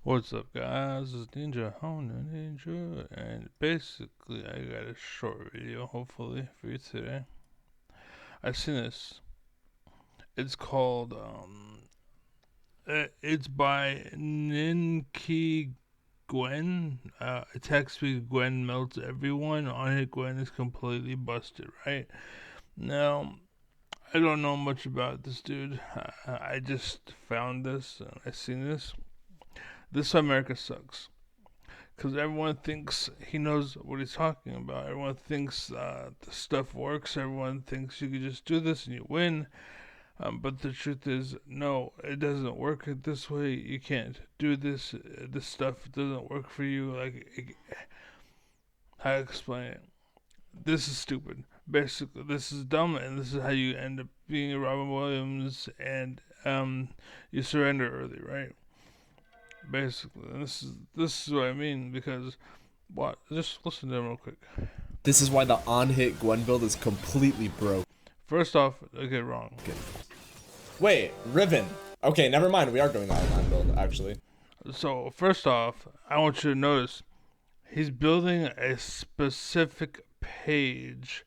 What's up, guys? It's Ninja Honda Ninja, and basically, I got a short video, hopefully, for you today. I've seen this. It's called, it's by Ninki Gwen. Attack speed Gwen melts everyone. On it, Gwen is completely busted, right? Now, I don't know much about this dude. I just found this, and I seen this. This America sucks. Because everyone thinks he knows what he's talking about. Everyone thinks the stuff works. Everyone thinks you can just do this and you win. But the truth is, no, it doesn't work this way. You can't do this. This stuff doesn't work for you. How to explain it? This is stupid. Basically, this is dumb, and this is how you end up being a Robin Williams, and you surrender early, right? Basically, this is what I mean because what? Just listen to him real quick. This is why the on-hit Gwen build is completely broke. First off, I get it wrong. Wait, Riven. Okay, never mind. We are doing the online build, actually. So first off, I want you to notice he's building a specific page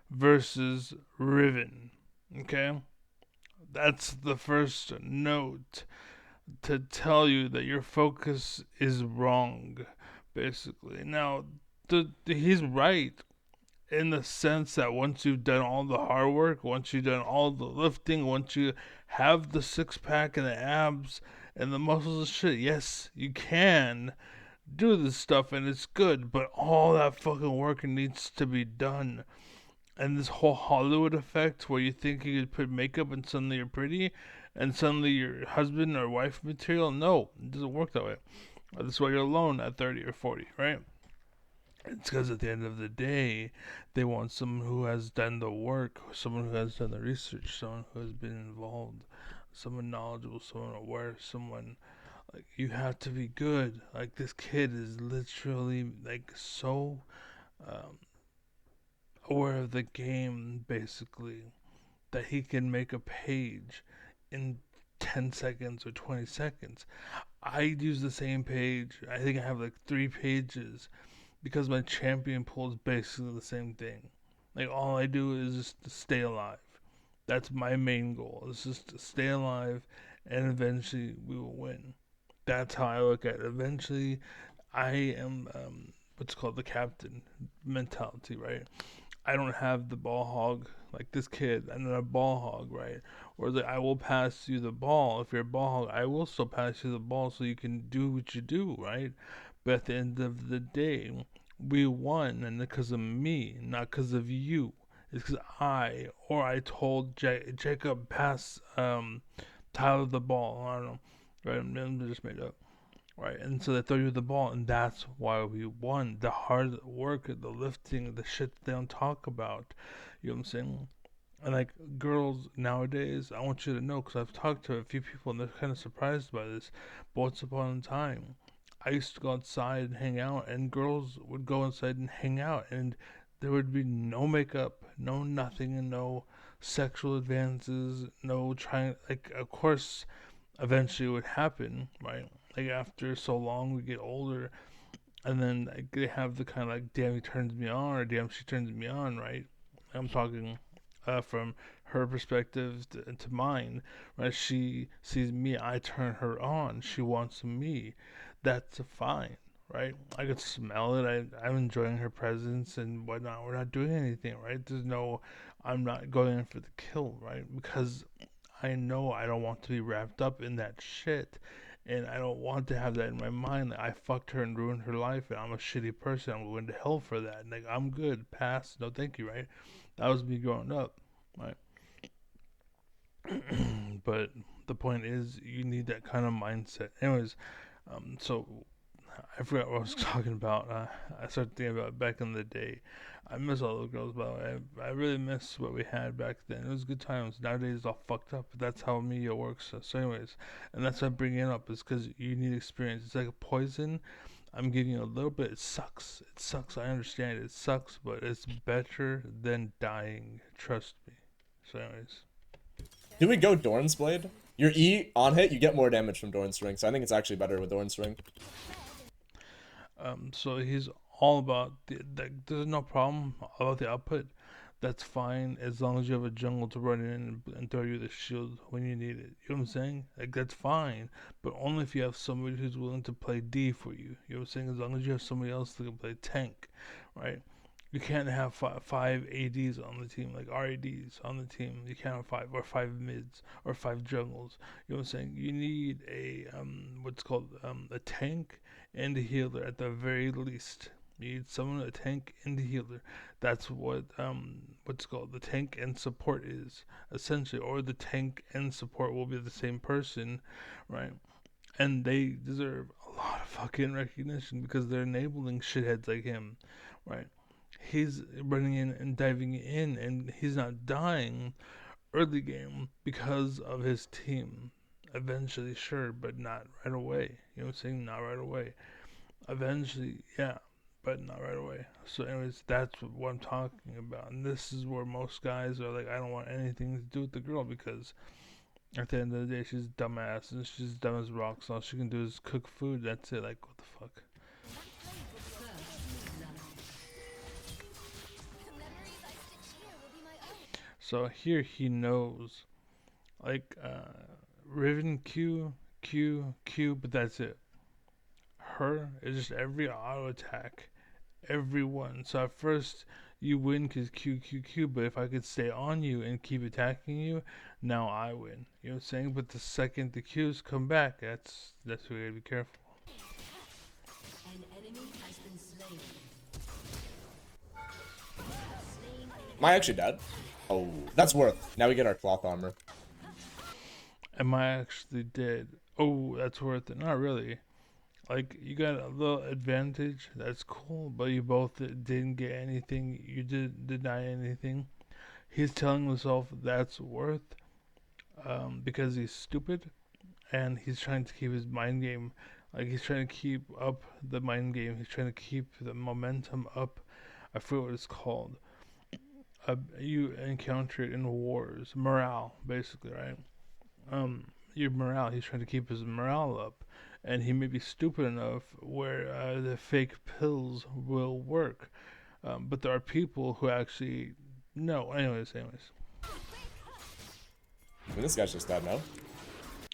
versus Riven. Okay, that's the first note to tell you that your focus is wrong. Basically, now he's right in the sense that once you've done all the hard work, once you've done all the lifting, once you have the six pack and the abs and the muscles and shit, yes, you can do this stuff and it's good, but all that fucking work needs to be done. And this whole Hollywood effect where you think you could put makeup and suddenly you're pretty and suddenly you're husband or wife material, no, it doesn't work that way. That's why you're alone at 30 or 40, right? It's because at the end of the day, they want someone who has done the work, someone who has done the research, someone who has been involved, someone knowledgeable, someone aware, someone like you have to be good. Like this kid is literally like so um, aware of the game, basically, that he can make a page in 10 seconds or 20 seconds. I use the same page. I think I have like 3 pages because my champion pool is basically the same thing. Like all I do is just to stay alive. That's my main goal. Is just to stay alive, and eventually we will win. That's how I look at it. Eventually, I am what's called the captain mentality, right? I don't have the ball hog like this kid. I'm not a ball hog, right? Or that I will pass you the ball. If you're a ball hog, I will still pass you the ball so you can do what you do, right? But at the end of the day, we won, and because of me, not because of you. It's because I told Jacob pass Tyler the ball. I don't know, right? I'm just made up, right? And so they throw you the ball, and that's why we won. The hard work, the lifting, the shit they don't talk about. You know what I'm saying? And like girls nowadays, I want you to know because I've talked to a few people and they're kind of surprised by this. But once upon a time, I used to go outside and hang out, and girls would go inside and hang out, and there would be no makeup, no nothing, and no sexual advances, no trying. Like, of course, eventually it would happen, right? Like after so long, we get older, and then like, they have the kind of like, damn, he turns me on, or damn, she turns me on, right? I'm talking from her perspective to mine, right? She sees me, I turn her on. She wants me. That's fine, right? I could smell it. I'm enjoying her presence and whatnot. We're not doing anything, right? There's no, I'm not going in for the kill, right? Because I know I don't want to be wrapped up in that shit. And I don't want to have that in my mind that I fucked her and ruined her life and I'm a shitty person. I'm going to hell for that. And like, I'm good. Pass. No, thank you, right? That was me growing up, right? But the point is, you need that kind of mindset. Anyways, so I forgot what I was talking about. I started thinking about back in the day. I miss all those girls, but I really miss what we had back then. It was good times. Nowadays, it's all fucked up. But that's how media works. So, anyways, and that's why I'm bringing it up is because you need experience. It's like a poison. I'm giving you a little bit. It sucks. It sucks. I understand it. It sucks, but it's better than dying. Trust me. So, anyways. Do we go Dorn's Blade? Your E on hit, you get more damage from Dorn's Ring, so I think it's actually better with Dorn's Ring. So he's all about there's no problem about the output. That's fine as long as you have a jungle to run in and throw you the shield when you need it. You know what I'm saying? Like that's fine, but only if you have somebody who's willing to play D for you. You know what I'm saying? As long as you have somebody else that can play tank, right? You can't have five ADs on the team, like RADs on the team. You can't have five mids or five jungles. You know what I'm saying? You need a what's called a tank and a healer at the very least. You need someone a tank and a healer. That's what what's called the tank and support is essentially, or the tank and support will be the same person, right? And they deserve a lot of fucking recognition because they're enabling shitheads like him, right? He's running in and diving in, and he's not dying early game because of his team. Eventually, sure, but not right away. You know what I'm saying? Not right away. Eventually, yeah, but not right away. So, anyways, that's what I'm talking about. And this is where most guys are like, I don't want anything to do with the girl because at the end of the day, she's dumbass and she's dumb as rocks. All she can do is cook food. That's it. Like, what the fuck? So here he knows, like, Riven Q, but that's it. Her is just every auto attack, every one. So at first you win because Q, but if I could stay on you and keep attacking you, now I win. You know what I'm saying? But the second the Qs come back, that's where you gotta be careful. An enemy has been slain. Am I actually dead? Oh, that's worth. Now we get our cloth armor. Am I actually dead? Oh, that's worth it. Not really. Like you got a little advantage. That's cool, but you both didn't get anything. You didn't deny anything. He's telling himself that's worth because he's stupid and he's trying to keep his mind game. Like he's trying to keep up the mind game. He's trying to keep the momentum up. I forget what it's called. You encounter it in wars, morale, basically, right? Your morale. He's trying to keep his morale up, and he may be stupid enough where the fake pills will work. But there are people who actually no. Anyways. I mean, this guy's just dead now.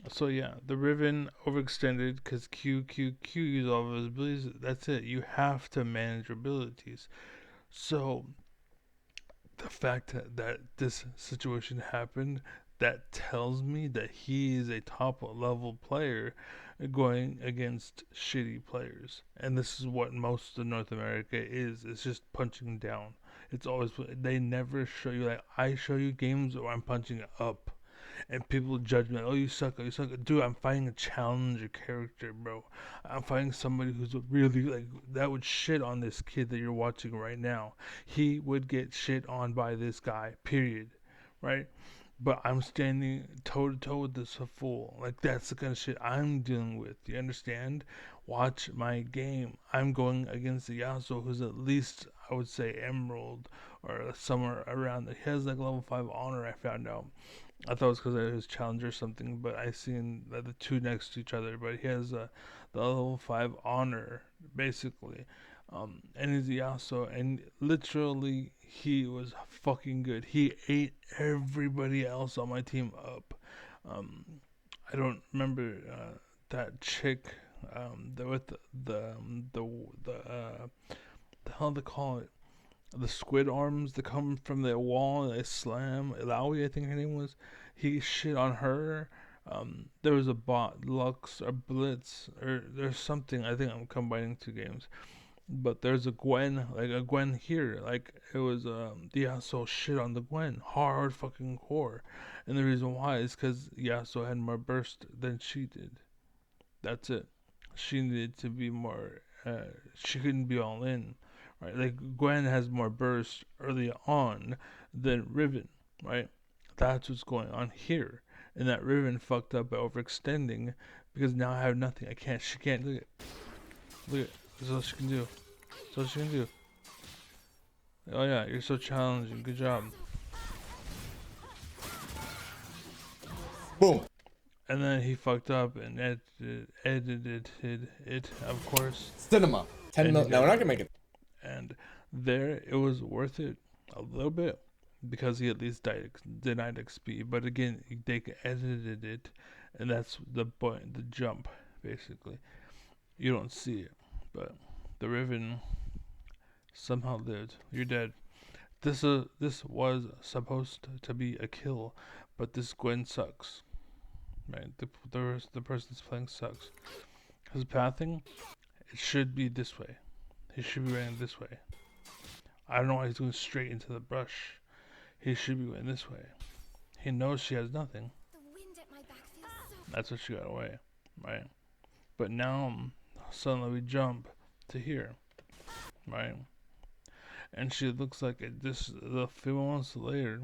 So yeah, the Riven overextended because Q use all of his abilities. That's it. You have to manage your abilities. So the fact that this situation happened, that tells me that he is a top level player going against shitty players. And this is what most of North America is. It's just punching down. It's always, they never show you, like, I show you games where I'm punching up and people judge me like, oh, you suck, oh, you suck. Dude, I'm fighting a challenger character, bro. I'm fighting somebody who's really like that would shit on this kid that you're watching right now. He would get shit on by this guy, period. Right? But I'm standing toe to toe with this fool. Like that's the kind of shit I'm dealing with. You understand? Watch my game. I'm going against the Yasuo, who's at least I would say Emerald or somewhere around there. He has like level 5 honor. I found out. I thought it was because of his challenge or something, but I seen the two next to each other. But he has the level 5 honor basically, and he's Yasuo, and literally he was fucking good. He ate everybody else on my team up. Um, I don't remember that chick with the hell they call it, the squid arms that come from the wall and they slam. Ilaoi, I think her name was. He shit on her. There was a bot, Lux or Blitz, or there's something. I think I'm combining two games. But there's a Gwen, like a Gwen here. Like it was, Yasuo shit on the Gwen. Hard fucking core. And the reason why is because Yasuo had more burst than she did. That's it. She needed to be more. She couldn't be all in, right? Like Gwen has more burst early on than Riven, right? That's what's going on here, and that Riven fucked up by overextending because now I have nothing. I can't. She can't look it. Look it. That's all she can do. That's all she can do. Oh yeah, you're so challenging. Good job. Boom. And then he fucked up and edited it, of course. Cinema. 10 And mil. he No, we're got not gonna make it. And there, it was worth it a little bit because he at least denied XP. But again, they edited it, and that's the point, the jump, basically. You don't see it, but the Riven somehow lived. You're dead. This was supposed to be a kill, but this Gwen sucks. Right, the person's playing sucks. His pathing, it should be this way. He should be running this way. I don't know why he's going straight into the brush. He should be going this way. He knows she has nothing. The wind at my back feels so. That's what she got away, right? But now suddenly we jump to here, right? And she looks like it. This the few moments later,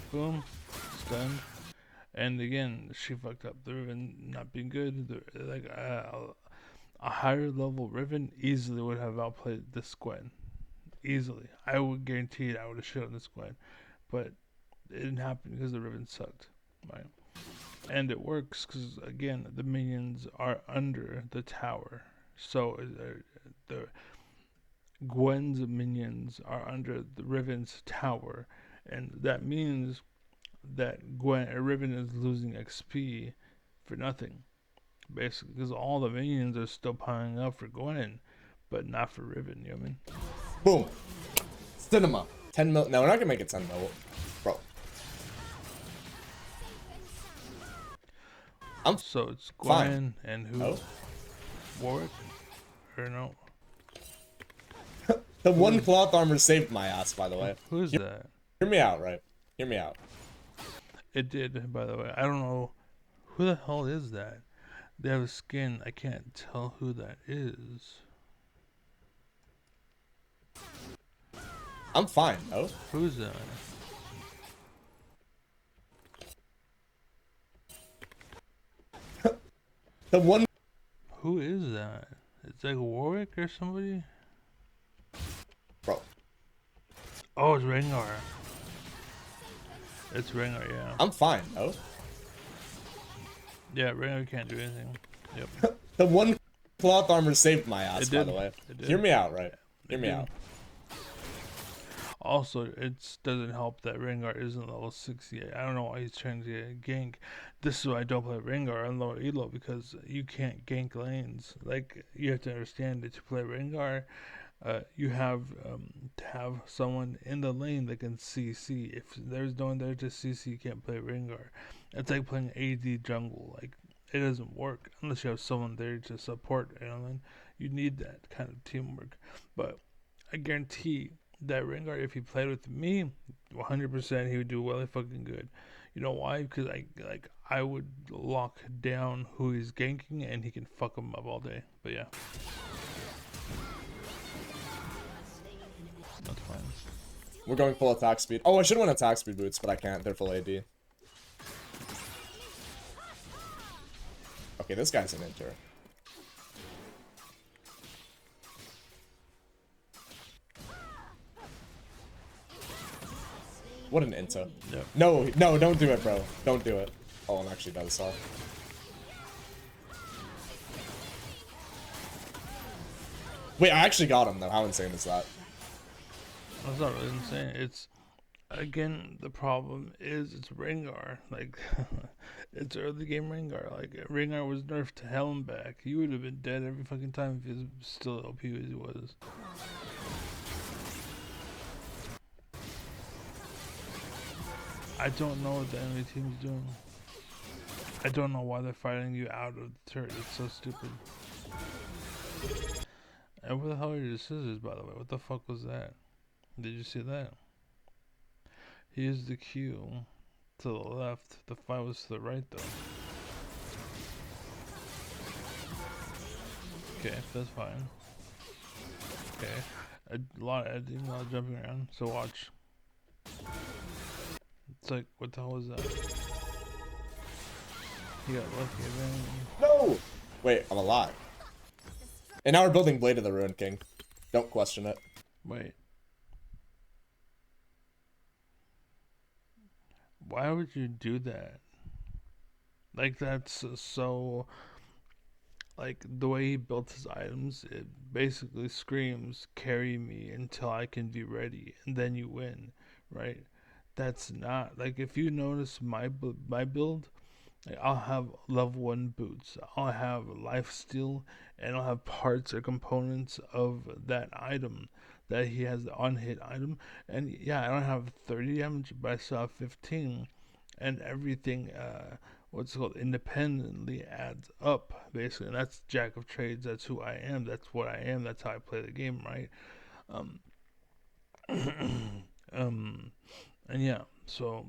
boom, stunned. And again, she fucked up. The Riven not being good. A higher level Riven easily would have outplayed this Gwen. Easily. I would guarantee it. I would have shit on this Gwen. But it didn't happen because the Riven sucked. Right? And it works because, again, the minions are under the tower. So the Gwen's minions are under the Riven's tower. And that means that Riven is losing XP for nothing, basically, because all the minions are still piling up for Gwen, but not for Riven. You know what I mean? Boom. Cinema. 10 mil. No, we're not gonna make it 10 mil. Bro. So it's Fine. Gwen and who? No. Warwick? Or no? The one cloth armor saved my ass, by the way. Who's that? Hear me out, right? Hear me out. It did, by the way. I don't know. Who the hell is that? They have a skin. I can't tell who that is. I'm fine, no? Who's that? The one. Who is that? It's like Warwick or somebody? Bro. Oh, it's Rengar. It's Rengar, yeah. I'm fine, no? Yeah, Rengar can't do anything. Yep. The one cloth armor saved my ass, It by did. the way. It did. Hear me out, right? Hear It me did. out. Also, it doesn't help that Rengar isn't level 60 yet. I don't know why he's trying to get a gank. This is why I don't play Rengar on lower elo, because you can't gank lanes. Like, you have to understand that to play Rengar, you have to have someone in the lane that can CC. If there's no one there to CC, you can't play Rengar. It's like playing AD jungle. Like, it doesn't work unless you have someone there to support. You know what I mean? You need that kind of teamwork. But I guarantee that Rengar, if he played with me, 100% he would do really fucking good. You know why? Because I would lock down who he's ganking and he can fuck him up all day. But yeah, that's fine. We're going full attack speed. Oh, I should win attack speed boots, but I can't. They're full AD. Okay, this guy's an inter. What an inter. Yeah. No, no, don't do it, bro. Don't do it. Oh, I'm actually about to stop. Wait, I actually got him, though. How insane is that? That's not really insane. It's, again, the problem is it's Rengar. Like, it's early game Rengar. Like, Rengar was nerfed to hell and back. He would have been dead every fucking time if he was still OP as he was. I don't know what the enemy team's doing. I don't know why they're fighting you out of the turret. It's so stupid. And where the hell are your scissors, by the way? What the fuck was that? Did you see that? He used the Q to the left. The fight was to the right, though. Okay, that's fine. Okay. A lot of editing, a lot of jumping around. So watch. It's like, what the hell was that? He got lucky again. No! Wait, I'm alive. And now we're building Blade of the Ruined King. Don't question it. Wait. Why would you do that? Like that's so like the way he built his items, it basically screams carry me until I can be ready and then you win, right? That's not like if you notice my build, like I'll have level 1 boots, I'll have life steal, and I'll have parts or components of that item that he has, the on hit item. And yeah, I don't have 30 damage, but I still have 15, and everything what's it called independently adds up basically. And that's jack of trades, that's who I am, that's what I am, that's how I play the game, right? um um and yeah, so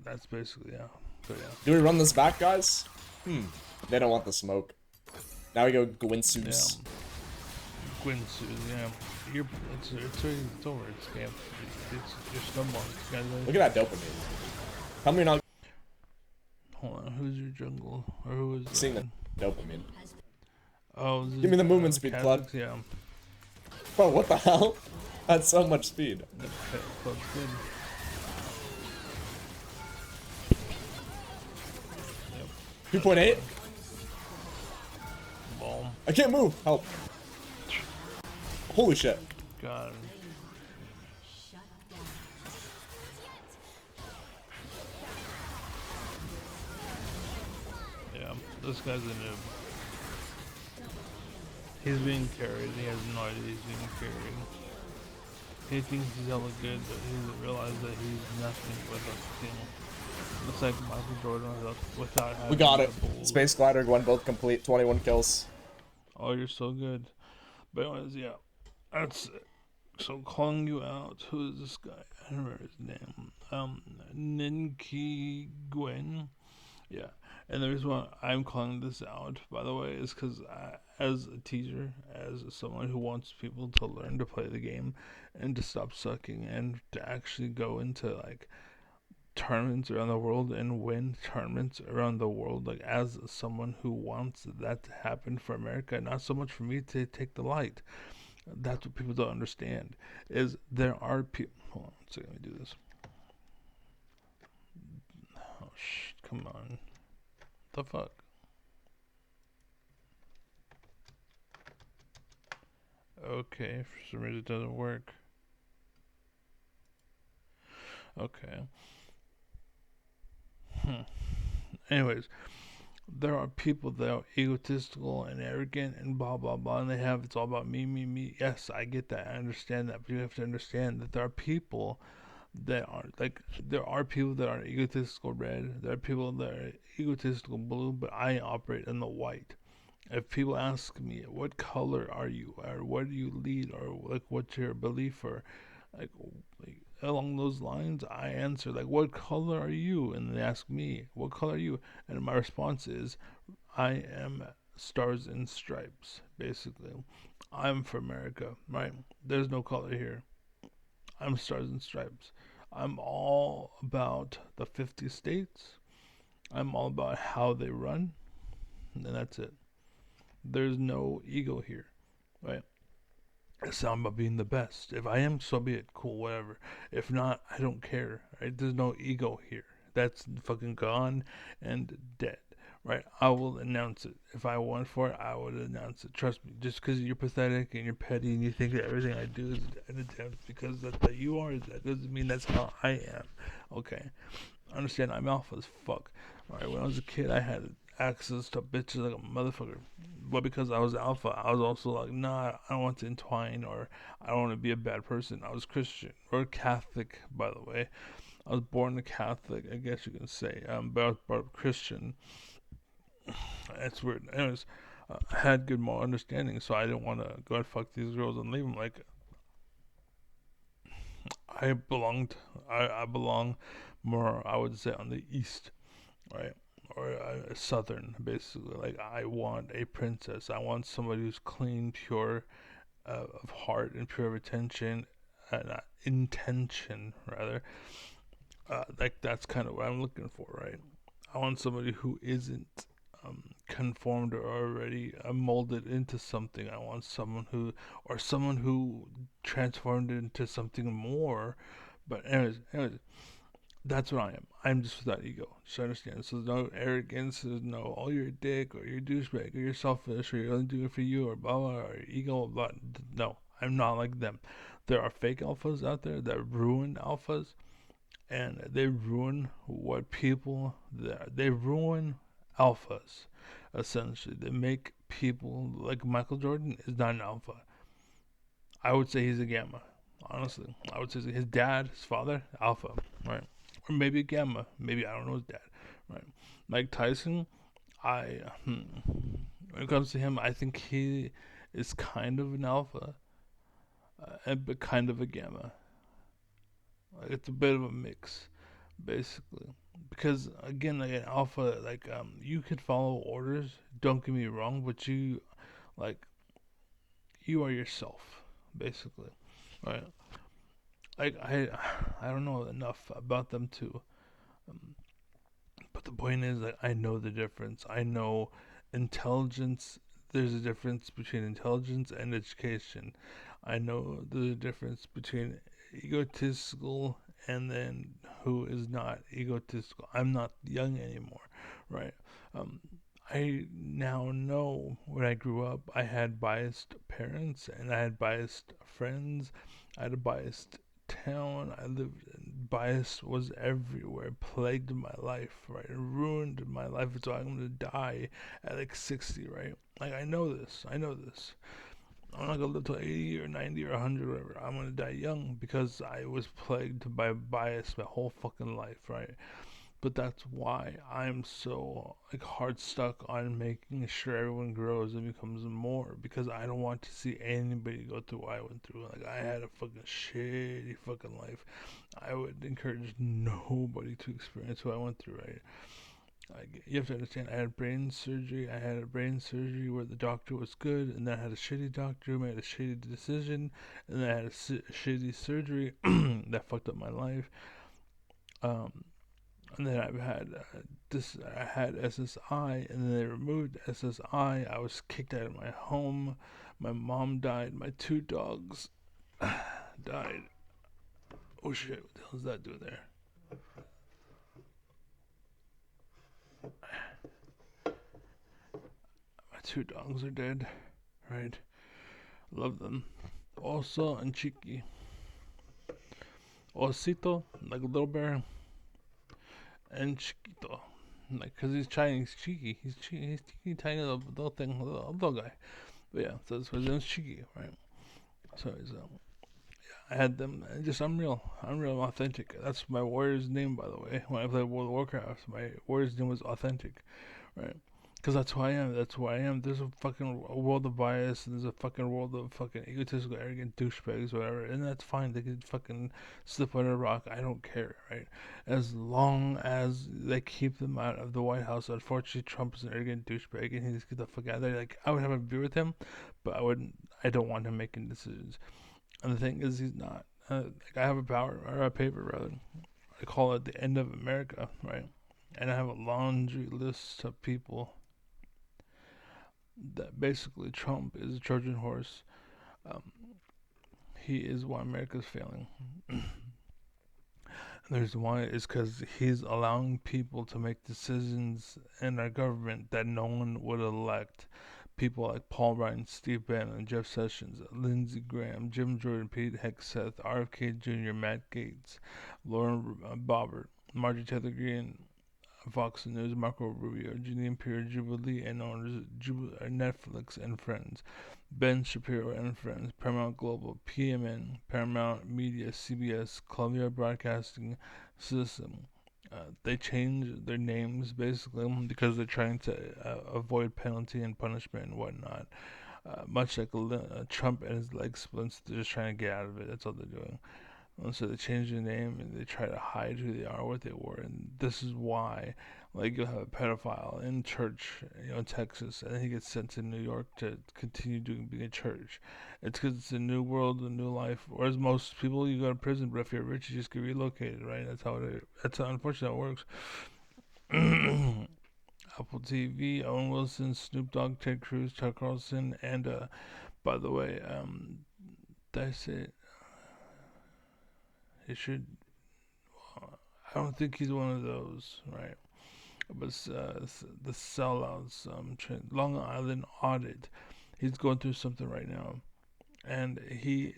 that's basically, yeah. But yeah, Do we run this back, guys? They don't want the smoke. Now we go yeah. Gwinsus. Quincy, yeah. You're, it's over. It's camp. You're snowballing. Look at that dopamine. Tell me you're not Hold on. Who's your jungle? Or who is seeing the dopamine. Oh, Give me the movement speed, Claude. Yeah. Bro, what the hell? That's so much speed. Okay, Club's good. Yep. 2.8? Ball. I can't move. Help. Holy shit. Got him. Yeah, this guy's a noob. He's being carried. He has no idea he's being carried. He thinks he's hella good, but he doesn't realize that he's nothing without the team. Looks like Michael Jordan without having We got it. the Bulls. Space Glider, one build complete, 21 kills. Oh, you're so good. But anyways, yeah, that's it. So calling you out. Who is this guy? I don't remember his name. Ninki Gwen. Yeah, and the reason why I'm calling this out, by the way, is because as a teacher, as someone who wants people to learn to play the game and to stop sucking and to actually go into like tournaments around the world and win tournaments around the world, like as someone who wants that to happen for America, not so much for me to take the light. That's what people don't understand. Is there are people. Hold on, so let me do this. Oh come on. The fuck? Okay, for some reason it doesn't work. Okay. Anyways, there are people that are egotistical and arrogant and blah blah blah, and they have it's all about me, me, me. Yes, I get that, I understand that, but you have to understand that there are people that are like there are people that are egotistical red, there are people that are egotistical blue, but I operate in the white. If people ask me what color are you, or what do you lead, or like what's your belief, or like, like along those lines, I answer like what color are you, and they ask me what color are you, and my response is I am stars and stripes. Basically, I'm for America, right? There's no color here. I'm stars and stripes. I'm all about the 50 states. I'm all about how they run, and that's it. There's no ego here, right? It's not about being the best. If I am, so be it. Cool, whatever. If not, I don't care, right? There's no ego here. That's fucking gone and dead, right? I will announce it. If I went for it, I would announce it. Trust me. Just because you're pathetic and you're petty and you think that everything I do is an attempt because that's that you are, that doesn't mean that's how I am. Okay? Understand, I'm alpha as fuck. Alright, when I was a kid, I had access to bitches like a motherfucker. But because I was alpha, I was also like, nah, I don't want to entwine, or I don't want to be a bad person. I was Christian or Catholic, by the way. I was born a Catholic, I guess you can say, but I was brought up Christian. It's weird. Anyways, I had good moral understanding, so I didn't want to go and fuck these girls and leave them. Like, I belong more, I would say, on the east, right? Or southern, basically. Like, I want a princess. I want somebody who's clean, pure of heart and pure of intention, rather. Like, that's kind of what I'm looking for, right? I want somebody who isn't conformed or already molded into something. I want someone who transformed into something more. But anyways, That's what I am. I'm just without ego. Just understand. So there's no arrogance. There's no, oh, you're a dick, or you're a douchebag, or you're selfish, or you're only doing it for you, or blah, blah, or ego, blah. No, I'm not like them. There are fake alphas out there that ruin alphas, and they ruin what people, they ruin alphas, essentially. They make people, like Michael Jordan is not an alpha. I would say he's a gamma. Honestly, I would say his dad, his father, alpha, right? Or maybe a gamma. Maybe I don't know his dad, right? Mike Tyson, when it comes to him, I think he is kind of an alpha, but kind of a gamma. Like it's a bit of a mix, basically. Because again, like an alpha, like you could follow orders. Don't get me wrong, but like you are yourself, basically, right? Like I don't know enough about them to, um, but the point is that I know the difference. I know intelligence. There's a difference between intelligence and education. I know the difference between egotistical and then who is not egotistical. I'm not young anymore, right? Um, I now know when I grew up, I had biased parents and I had biased friends. I had a biased town I lived in. Bias was everywhere, plagued my life, right? It ruined my life. So I'm gonna die at like 60, right? Like I know this. I know this. I'm not gonna live till 80 or 90 or 100, whatever. I'm gonna die young because I was plagued by bias my whole fucking life, right? But that's why I'm so like hard stuck on making sure everyone grows and becomes more, because I don't want to see anybody go through what I went through. Like I had a fucking shitty fucking life. I would encourage nobody to experience what I went through, right? Like, you have to understand, I had brain surgery. I had a brain surgery where the doctor was good, and then I had a shitty doctor who made a shitty decision, and then I had a shitty surgery that fucked up my life. Um, and then I've had I had SSI, and then they removed SSI. I was kicked out of my home. My mom died. My two dogs died. Oh shit! What the hell's that doing there? My two dogs are dead. Right? Love them. Oso and Chiqui. Osito, like a little bear, and Chiquito, like, cause he's Chinese, cheeky. He's teeny tiny little thing, little guy. But yeah, so his name's Cheeky, right? So he's I had them, and just unreal, authentic. That's my warrior's name, by the way. When I played World of Warcraft, my warrior's name was Authentic, right? Because that's who I am. That's who I am. There's a fucking world of bias, and there's a fucking world of fucking egotistical, arrogant douchebags, whatever. And that's fine. They can fucking slip under a rock. I don't care, right? As long as they keep them out of the White House. Unfortunately, Trump is an arrogant douchebag, and he needs to get the fuck out of there. Like, I would have a beer with him, but I wouldn't. I don't want him making decisions. And the thing is, he's not. Like, I have a power, or a paper rather. I call it the end of America, right? And I have a laundry list of people that basically Trump is a Trojan horse. Um, he is why America's failing. And the reason why is because he's allowing people to make decisions in our government that no one would elect. People like Paul Ryan, Steve Bannon, Jeff Sessions, Lindsey Graham, Jim Jordan, Pete Hegseth, RFK Jr., Matt Gaetz, Lauren Boebert, Marjorie Taylor Greene, Fox News, Marco Rubio, Janine Pierre, Jubilee and owners, Netflix and Friends, Ben Shapiro and Friends, Paramount Global, PMN, Paramount Media, CBS, Columbia Broadcasting System. They changed their names basically because they're trying to avoid penalty and punishment and whatnot. Much like Trump and his leg splints, they're just trying to get out of it. That's all they're doing. And so they change their name and they try to hide who they are, what they were, and this is why, like, you'll have a pedophile in church, in Texas, and he gets sent to New York to continue being a church. It's because it's a new world, a new life. Whereas most people, you go to prison, but if you're rich, you just get relocated, right? That's how unfortunately it works. Apple TV, Owen Wilson, Snoop Dogg, Ted Cruz, Chuck Carlson, and by the way, did I say it should. I don't think he's one of those, right? But the sellouts, Long Island audit. He's going through something right now, and he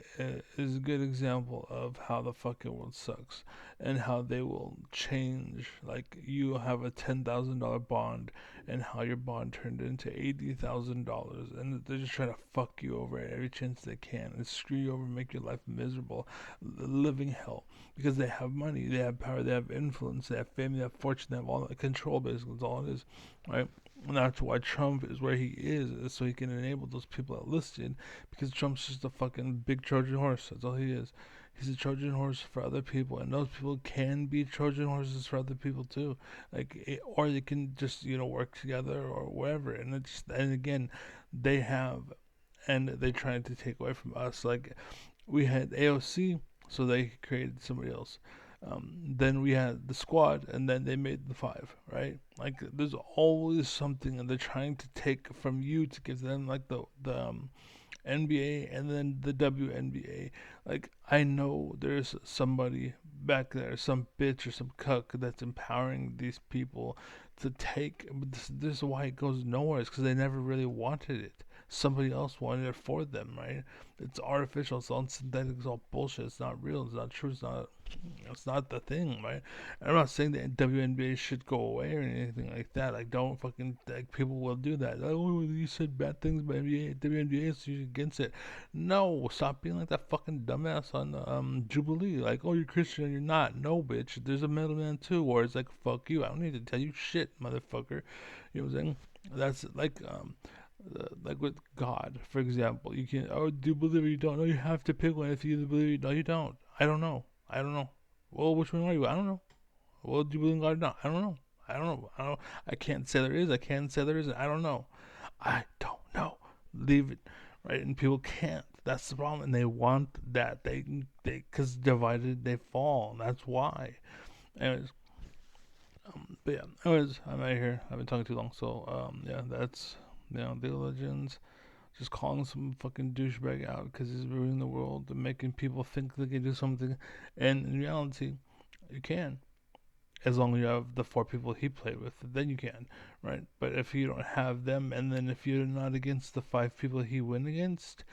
is a good example of how the fucking world sucks and how they will change. Like, you have a $10,000 bond, and how your bond turned into $80,000, and they're just trying to fuck you over at every chance they can and screw you over, make your life miserable, living hell, because they have money, they have power, they have influence, they have fame, they have fortune, they have all that control. Basically, that's all it is, right? And that's why Trump is where he is so he can enable those people that listed, because Trump's just a fucking big Trojan horse. That's all he is. He's a Trojan horse for other people, and those people can be Trojan horses for other people too. Or they can just work together or whatever. And again, they have, and they tried to take away from us. Like, we had AOC, so they created somebody else. Then we had the squad, and then they made the five, right? Like, there's always something, and they're trying to take from you to give them, like the NBA and then the WNBA. Like, I know there's somebody back there, some bitch or some cuck that's empowering these people to take. But this is why it goes nowhere. It's because they never really wanted it. Somebody else wanted it for them, right? It's artificial. It's all synthetic. It's all bullshit. It's not real. It's not true. It's not. It's not the thing, right? And I'm not saying that WNBA should go away or anything like that. Like, don't fucking, like, people will do that. Oh, you said bad things about WNBA, so you're against it. No, stop being like that fucking dumbass on Jubilee. Like, oh, you're Christian, you're not. No, bitch. There's a middleman too, or it's like, fuck you. I don't need to tell you shit, motherfucker. You know what I'm saying? That's like with God, for example. You can, oh, do you believe it? You don't. No, you have to pick one. If you believe it, no, you don't. I don't know. I don't know. Well, which one are you? I don't know. Well, do you believe in God or not? I don't know. I don't know. I don't. I can't say there is. I can't say there isn't. I don't know. I don't know. Leave it, right? And people can't. That's the problem. And they want that. Because divided they fall. That's why. Anyways, but yeah. Anyways, I'm out of here. I've been talking too long. So yeah, that's League of Legends. Just calling some fucking douchebag out because he's ruining the world and making people think they can do something. And in reality, you can. As long as you have the four people he played with, then you can, right? But if you don't have them, and then if you're not against the five people he went against,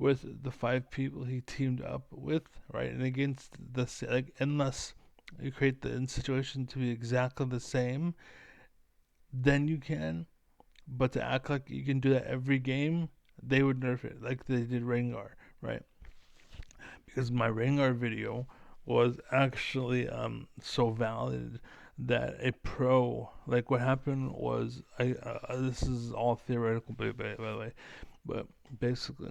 with the five people he teamed up with, right, and against unless you create the situation to be exactly the same, then you can. But to act like you can do that every game, they would nerf it like they did Rengar, right? Because my Rengar video was actually so valid that a pro, like, what happened was, this is all theoretical, by the way, but basically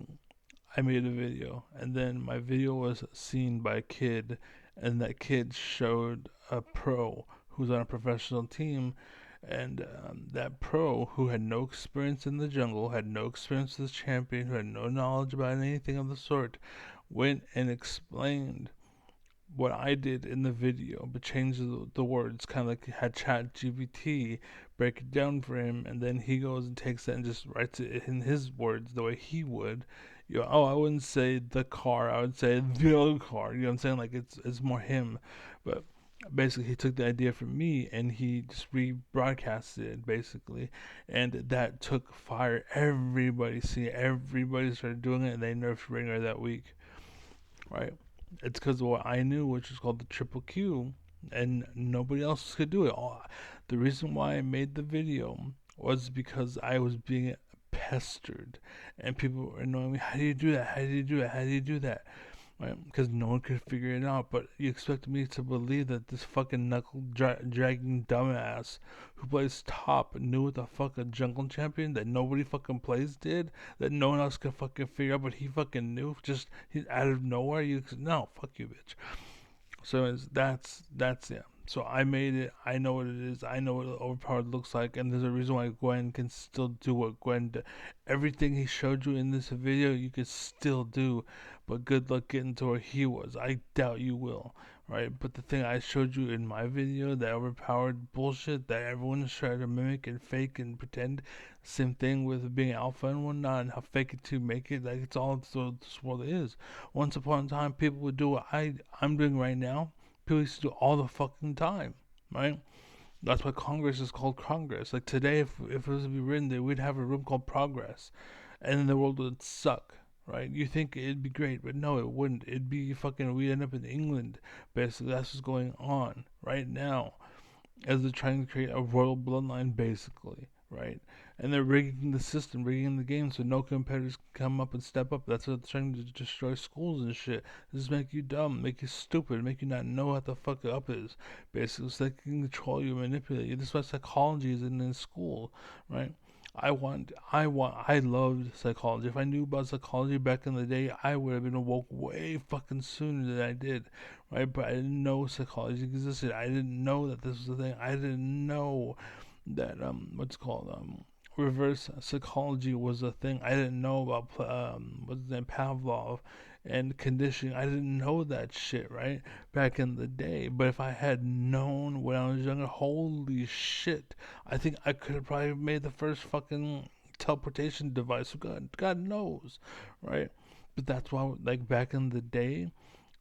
I made a video, and then my video was seen by a kid, and that kid showed a pro who's on a professional team, and that pro, who had no experience in the jungle, had no experience as a champion, who had no knowledge about anything of the sort, went and explained what I did in the video, but changed the words, kind of like had Chat GPT break it down for him, and then he goes and takes that and just writes it in his words the way he would. Oh, I wouldn't say the car, I would say the car. You know what I'm saying? Like, it's more him, but basically he took the idea from me and he just rebroadcasted it basically, and that took fire. Everybody started doing it, and they nerfed Ringer that week, right? It's because of what I knew, which is called the triple Q, and nobody else could do it. The reason why I made the video was because I was being pestered, and people were annoying me. How do you do that? How do you do it? How do you do that? Right? Because no one could figure it out. But you expect me to believe that this fucking knuckle dragging dumbass who plays top knew what the fuck a jungle champion that nobody fucking plays did, that no one else could fucking figure out, but he fucking knew, just he's out of nowhere. No, fuck you, bitch. So that's yeah. So I made it. I know what it is. I know what overpowered looks like, and there's a reason why Gwen can still do what Gwen did. Everything he showed you in this video, you could still do, but good luck getting to where he was. I doubt you will, right? But the thing I showed you in my video, that overpowered bullshit that everyone's trying to mimic and fake and pretend. Same thing with being alpha and whatnot, and how fake it to make it. Like, it's all this world is. Once upon a time, people would do what I'm doing right now, People used to do all the fucking time, right? That's why Congress is called Congress. Like today, if it was to be written, they would have a room called Progress, and then the world would suck, right? You think it'd be great, but no, it wouldn't. It'd be fucking. We'd end up in England. Basically, that's what's going on right now, as they're trying to create a royal bloodline, basically, right? And they're rigging the system, rigging the game, so no competitors can come up and step up. That's what they're trying to destroy schools and shit. This make you dumb, make you stupid, make you not know what the fuck up is, basically, so they can control you, manipulate you. This is why psychology is in school, right? I loved psychology. If I knew about psychology back in the day, I would have been awoke way fucking sooner than I did, right? But I didn't know psychology existed. I didn't know that this was a thing. I didn't know that what's called reverse psychology was a thing. I didn't know about what's his name, Pavlov, and conditioning. I didn't know that shit, right, back in the day. But if I had known when I was younger, holy shit, I think I could have probably made the first fucking teleportation device. God knows, right? But that's why, like back in the day,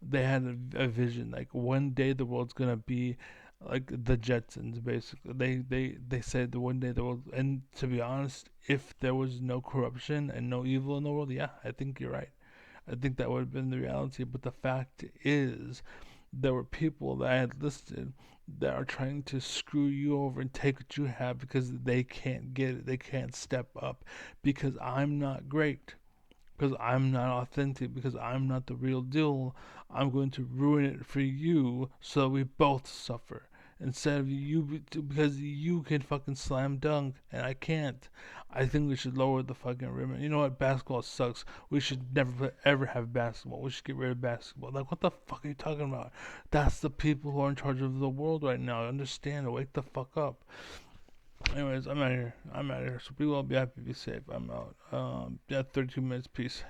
they had a vision. Like one day the world's gonna be like the Jetsons, basically. They said that one day the world. And to be honest, if there was no corruption and no evil in the world, yeah, I think you're right. I think that would have been the reality. But the fact is, there were people that I had listed that are trying to screw you over and take what you have because they can't get it. They can't step up because I'm not great, because I'm not authentic, because I'm not the real deal. I'm going to ruin it for you so we both suffer. Instead of you, because you can fucking slam dunk and I can't. I think we should lower the fucking rim. You know what? Basketball sucks. We should never ever have basketball. We should get rid of basketball. Like, what the fuck are you talking about? That's the people who are in charge of the world right now. Understand? Wake the fuck up. Anyways, I'm out of here. So be well, be happy, be safe. I'm out. Yeah, 32 minutes. Peace.